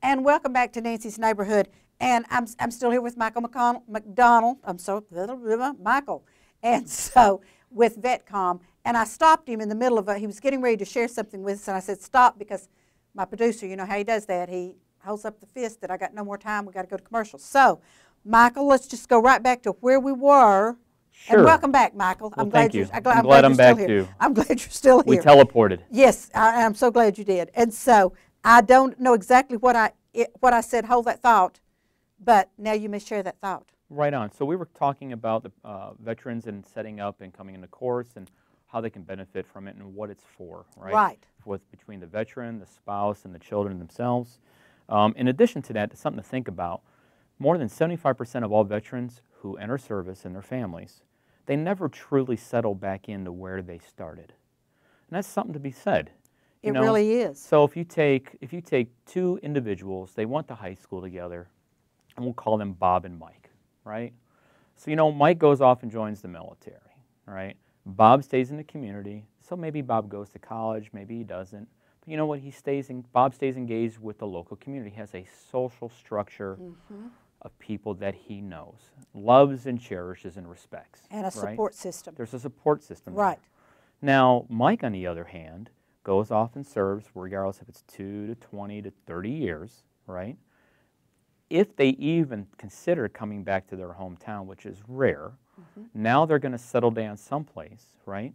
And welcome back to Nancy's Neighborhood. And I'm still here with Michael McDonald. Michael. And so with VetCom. And I stopped him in the middle of he was getting ready to share something with us. And I said, stop, because my producer, you know how he does that. He holds up the fist that I got no more time. We got to go to commercial. So, Michael, let's just go right back to where we were. Sure. And welcome back, Michael. Well, I'm glad thank you. I'm glad I'm back too. I'm glad you're still here. We teleported. Yes, I'm so glad you did. And so I don't know exactly what I said. Hold that thought, but now you may share that thought. Right on. So we were talking about the veterans and setting up and coming into course and how they can benefit from it and what it's for. Right. Right. Between the veteran, the spouse, and the children themselves. In addition to that, it's something to think about. More than 75% of all veterans who enter service and their families, they never truly settle back into where they started. And that's something to be said. It really is. So if you take two individuals, they went to high school together, and we'll call them Bob and Mike, right? So, you know, Mike goes off and joins the military, right? Bob stays in the community, so maybe Bob goes to college, maybe he doesn't. But you know what? Bob stays engaged with the local community. He has a social structure of people that he knows, loves and cherishes and respects. And a support system. There's a support system. Right. Now, Mike, on the other hand, goes off and serves, regardless if it's 2 to 20 to 30 years, right? If they even consider coming back to their hometown, which is rare, now they're going to settle down someplace, right?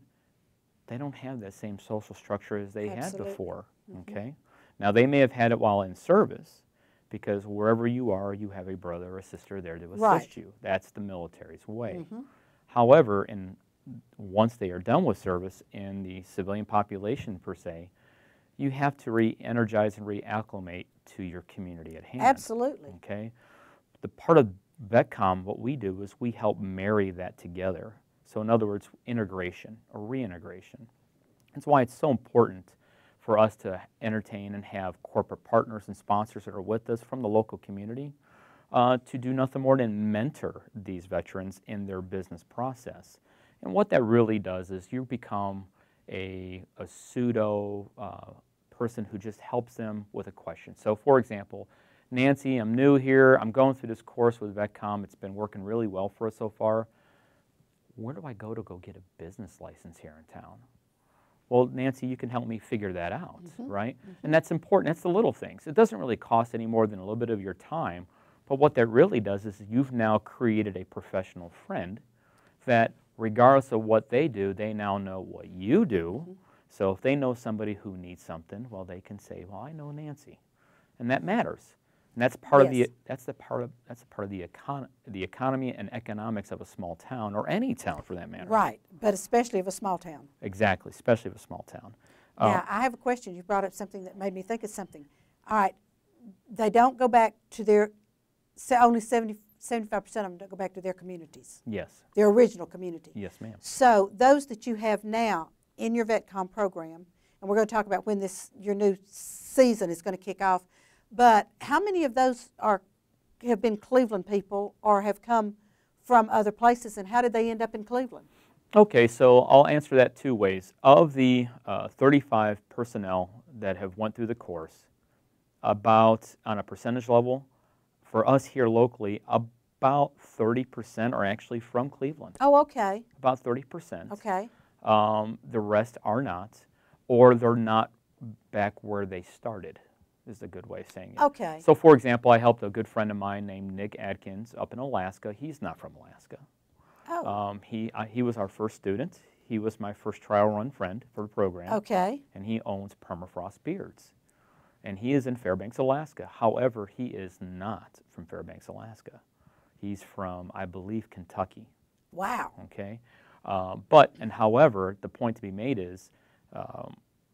They don't have that same social structure as they had before, okay? Now, they may have had it while in service, because wherever you are, you have a brother or a sister there to assist you. That's the military's way. However, once they are done with service in the civilian population per se, you have to re-energize and reacclimate to your community at hand. Absolutely. Okay? The part of VetCom, what we do is we help marry that together. So in other words, integration or reintegration. That's why it's so important for us to entertain and have corporate partners and sponsors that are with us from the local community to do nothing more than mentor these veterans in their business process. And what that really does is you become a pseudo person who just helps them with a question. So for example, Nancy, I'm new here. I'm going through this course with VetCom. It's been working really well for us so far. Where do I go to get a business license here in town? Well, Nancy, you can help me figure that out, right? And that's important. That's the little things. It doesn't really cost any more than a little bit of your time, but what that really does is you've now created a professional friend that regardless of what they do, they now know what you do. So if they know somebody who needs something, well, they can say, well, I know Nancy. And that matters. And that's part of the economy and economics of a small town, or any town for that matter. Right, but especially of a small town. Exactly, especially of a small town. Now, I have a question. You brought up something that made me think of something. All right, they don't go back to their, only 75% of them don't go back to their communities. Yes. Their original community. Yes, ma'am. So those that you have now in your VetCom program, and we're going to talk about when your new season is going to kick off, but how many of those have been Cleveland people or have come from other places, and how did they end up in Cleveland? Okay, so I'll answer that two ways. Of the 35 personnel that have went through the course, about, on a percentage level, for us here locally, about 30% are actually from Cleveland. Oh, okay. About 30%. Okay. The rest are not, or they're not back where they started, is a good way of saying it. Okay. So, for example, I helped a good friend of mine named Nick Adkins up in Alaska. He's not from Alaska. Oh. He was our first student. He was my first trial run friend for the program. Okay. And he owns Permafrost Beards. And he is in Fairbanks, Alaska. However, he is not from Fairbanks, Alaska. He's from, I believe, Kentucky. Wow. Okay. However, the point to be made is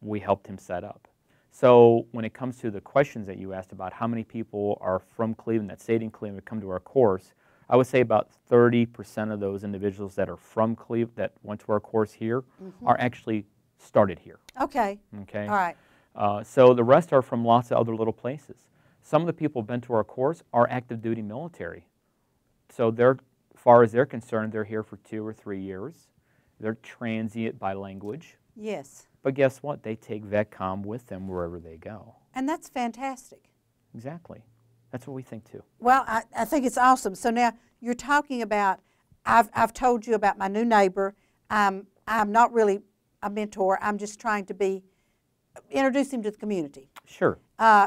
we helped him set up. So when it comes to the questions that you asked about how many people are from Cleveland, that stayed in Cleveland, come to our course, I would say about 30% of those individuals that are from Cleveland, that went to our course here, are actually started here. Okay. Okay. All right. So the rest are from lots of other little places. Some of the people who've been to our course are active duty military. So as far as they're concerned, they're here for 2 or 3 years. They're transient by language. Yes. But guess what? They take VetCom with them wherever they go. And that's fantastic. Exactly. That's what we think too. Well, I think it's awesome. So now you're talking about, I've told you about my new neighbor. I'm not really a mentor. I'm just trying to introduce him to the community. Sure.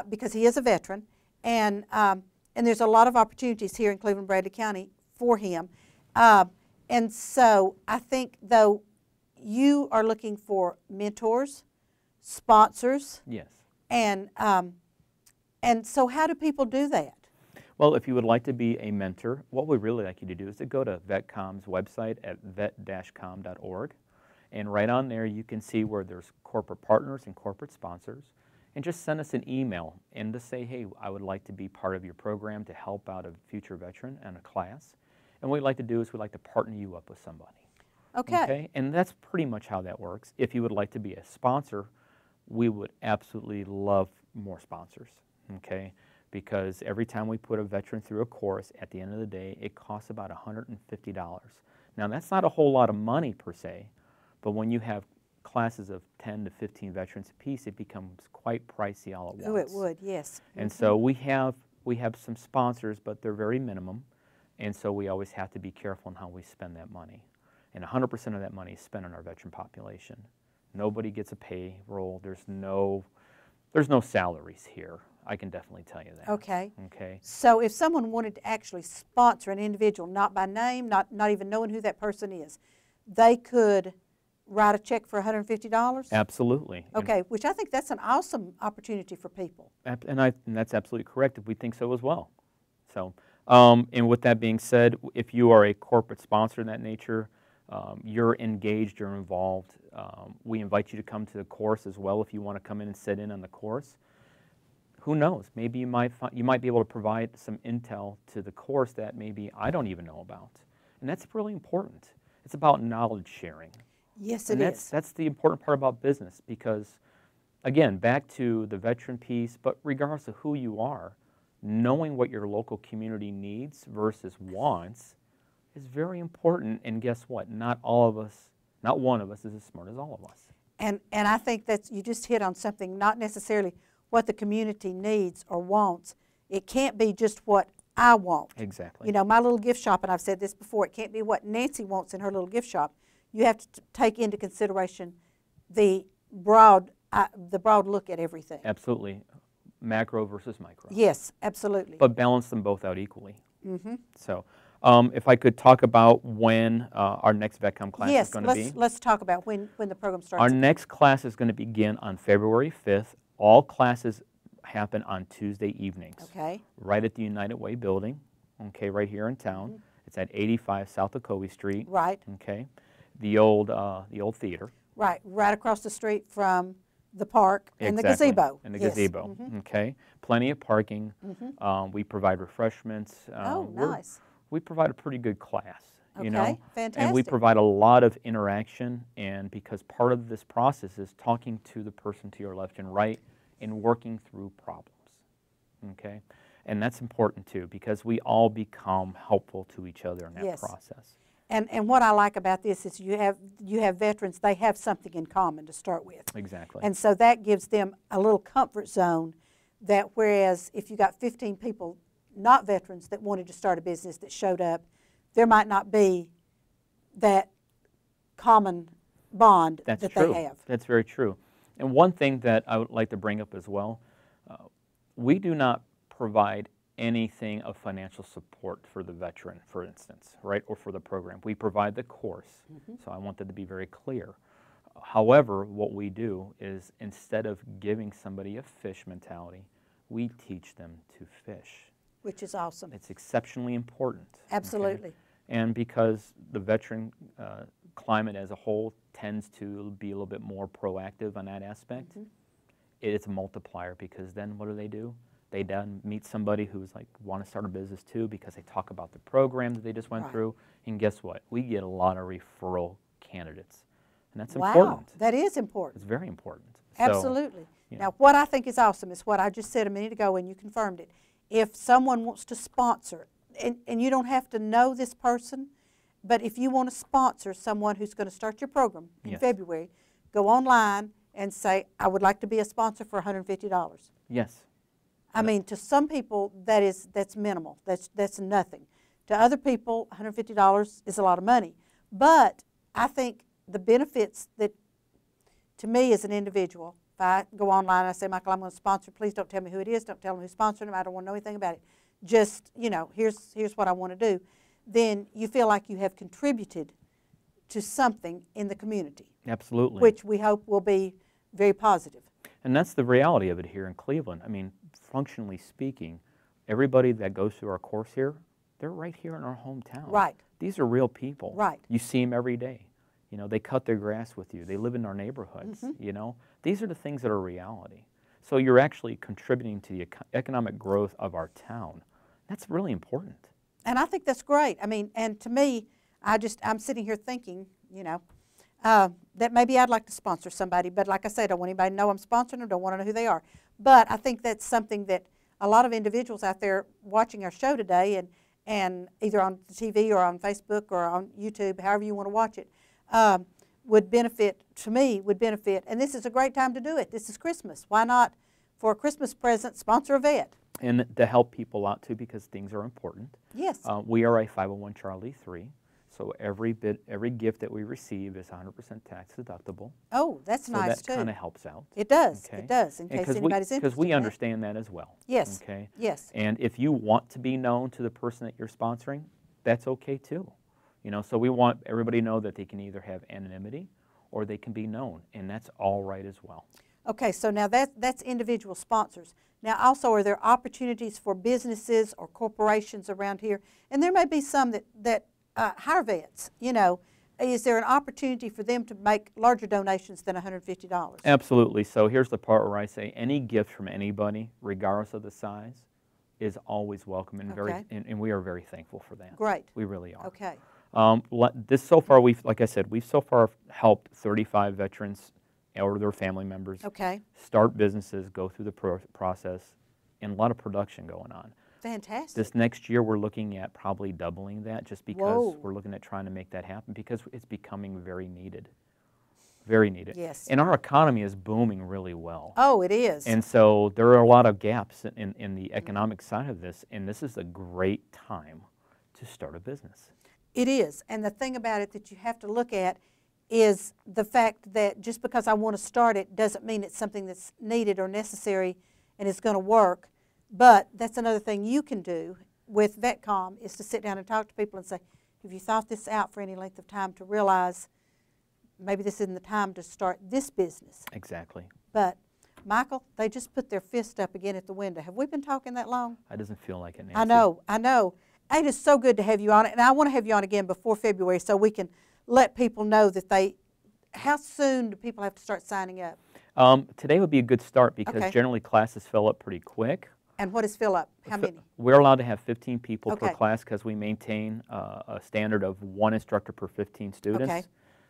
Because he is a veteran. And there's a lot of opportunities here in Cleveland, Bradley County for him. And so I think, though, you are looking for mentors, sponsors. Yes. And so how do people do that? Well, if you would like to be a mentor, what we'd really like you to do is to go to VetCom's website at vet-com.org. And right on there, you can see where there's corporate partners and corporate sponsors. And just send us an email and to say, hey, I would like to be part of your program to help out a future veteran and a class. And what we'd like to do is we'd like to partner you up with somebody. Okay. And that's pretty much how that works. If you would like to be a sponsor, we would absolutely love more sponsors, okay? Because every time we put a veteran through a course, at the end of the day, it costs about $150. Now, that's not a whole lot of money per se, but when you have classes of 10 to 15 veterans apiece, it becomes quite pricey all at once. Oh, it would, yes. And so we have some sponsors, but they're very minimum, and so we always have to be careful in how we spend that money. And 100% of that money is spent on our veteran population. Nobody gets a payroll. There's no salaries here. I can definitely tell you that. Okay. Okay. So if someone wanted to actually sponsor an individual, not by name, not even knowing who that person is, they could write a check for $150? Absolutely. Okay, which I think that's an awesome opportunity for people. And that's absolutely correct. We think so as well. So, and with that being said, if you are a corporate sponsor in that nature, you're engaged, you're involved. We invite you to come to the course as well if you want to come in and sit in on the course. Who knows? Maybe you might be able to provide some intel to the course that maybe I don't even know about. And that's really important. It's about knowledge sharing. Yes, it is. That's the important part about business because, again, back to the veteran piece, but regardless of who you are, knowing what your local community needs versus wants is very important. And guess what? Not one of us is as smart as all of us. And I think that you just hit on something, not necessarily what the community needs or wants. It can't be just what I want. Exactly. You know, my little gift shop, and I've said this before, it can't be what Nancy wants in her little gift shop. You have to take into consideration the broad look at everything. Absolutely. Macro versus micro. Yes, absolutely. But balance them both out equally. Mm-hmm. So if I could talk about when our next VetCom class is going to be. Yes, let's talk about when the program starts. Our next class is going to begin on February 5th. All classes happen on Tuesday evenings. Okay. Right at the United Way building, okay, right here in town. Mm-hmm. It's at 85 South Ocoee Street. Right. Okay. The old theater. Right across the street from the park and exactly. the gazebo. And the yes. gazebo, mm-hmm. Okay. Plenty of parking. Mm-hmm. We provide refreshments. Nice. We provide a pretty good class. Okay, you know? fantastic. And we provide a lot of interaction, and because part of this process is talking to the person to your left and right and working through problems, okay? And that's important too, because we all become helpful to each other in that yes. process. And what I like about this is you have veterans, they have something in common to start with. Exactly. And so that gives them a little comfort zone that whereas if you got 15 people, not veterans, that wanted to start a business that showed up, there might not be that common bond that true. they have. That's very true. And one thing that I would like to bring up as well, we do not provide anything of financial support for the veteran, for instance, right, or for the program. We provide the course, so I want that to be very clear. However, what we do is instead of giving somebody a fish mentality, we teach them to fish. Which is awesome. It's exceptionally important. Absolutely. Okay? And because the veteran climate as a whole tends to be a little bit more proactive on that aspect, it's a multiplier because then what do? They then meet somebody who's like, want to start a business too because they talk about the program that they just went through. And guess what? We get a lot of referral candidates. And that's important. That is important. It's very important. Absolutely. So, Now, what I think is awesome is what I just said a minute ago and you confirmed it. If someone wants to sponsor, and you don't have to know this person, but if you want to sponsor someone who's going to start your program in February, go online and say, I would like to be a sponsor for $150. Yes. I mean, to some people, that's minimal. That's nothing. To other people, $150 is a lot of money. But I think the benefits that, to me as an individual, if I go online and I say, Michael, I'm going to sponsor, please don't tell me who it is, don't tell them who's sponsoring them, I don't want to know anything about it. Just, here's what I want to do. Then you feel like you have contributed to something in the community. Absolutely. Which we hope will be very positive. And that's the reality of it here in Cleveland. I mean, functionally speaking, everybody that goes through our course here, they're right here in our hometown. Right. These are real people. Right. You see them every day. They cut their grass with you. They live in our neighborhoods, These are the things that are reality. So you're actually contributing to the economic growth of our town. That's really important. And I think that's great. I mean, and to me, I'm sitting here thinking, that maybe I'd like to sponsor somebody, but like I said, I don't want anybody to know I'm sponsoring them, don't want to know who they are. But I think that's something that a lot of individuals out there watching our show today, and either on the TV or on Facebook or on YouTube, however you want to watch it, would benefit, and this is a great time to do it. This is Christmas. Why not, for a Christmas present, sponsor a vet? And to help people out too, because things are important. Yes. We are a 501(c)(3), so every gift that we receive is 100% tax deductible. Oh, that's nice too. So that kind of helps out. It does. Okay? It does. In case anybody's interested. Because we in understand that as well. Yes. Okay. Yes. And if you want to be known to the person that you're sponsoring, that's okay too. So we want everybody to know that they can either have anonymity or they can be known, and that's all right as well. Okay, so now that's individual sponsors. Now also, are there opportunities for businesses or corporations around here? And there may be some that hire vets, Is there an opportunity for them to make larger donations than $150? Absolutely. So here's the part where I say any gift from anybody, regardless of the size, is always welcome, and and we are very thankful for that. Great. We really are. Okay. So far, like I said, we've so far helped 35 veterans or their family members start businesses, go through the process, and a lot of production going on. Fantastic. This next year, we're looking at probably doubling that, just because we're looking at trying to make that happen, because it's becoming very needed. Very needed. Yes. And our economy is booming really well. Oh, it is. And so there are a lot of gaps in the economic side of this, and this is a great time to start a business. It is. And the thing about it that you have to look at is the fact that just because I want to start it doesn't mean it's something that's needed or necessary and it's going to work. But that's another thing you can do with VetCom, is to sit down and talk to people and say, have you thought this out for any length of time to realize maybe this isn't the time to start this business? Exactly. But, Michael, they just put their fist up again at the window. Have we been talking that long? That doesn't feel like it, Nancy. I know. It is so good to have you on it, and I want to have you on again before February so we can let people know that how soon do people have to start signing up? Today would be a good start, because generally classes fill up pretty quick. And what is fill up? How many? We're allowed to have 15 people per Okay. class, because we maintain a standard of 1 instructor per 15 students. Okay.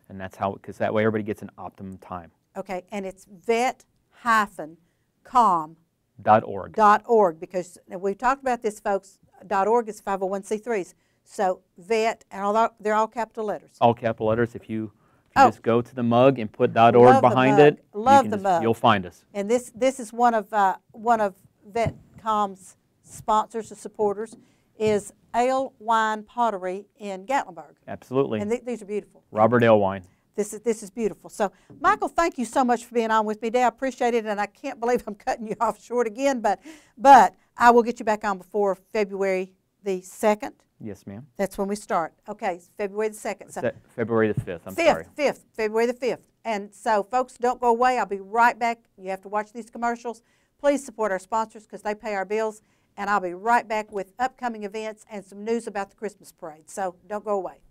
And that's how, because that way everybody gets an optimum time. Okay, and it's vet-com.org. Because we've talked about this, folks. .org is 501(c)(3)s. So vet, and they're all capital letters. All capital letters. If you just go to the mug and put .org behind it, you'll find us. And this is one of VetCom's sponsors or supporters, is Ale Wine Pottery in Gatlinburg. Absolutely. And these are beautiful. Robert Ale Wine. This is beautiful. So, Michael, thank you so much for being on with me today. I appreciate it, and I can't believe I'm cutting you off short again, but I will get you back on before February the 2nd. Yes, ma'am. That's when we start. Okay, it's February the 2nd. So February the 5th, sorry. February the 5th. And so, folks, don't go away. I'll be right back. You have to watch these commercials. Please support our sponsors because they pay our bills. And I'll be right back with upcoming events and some news about the Christmas parade. So don't go away.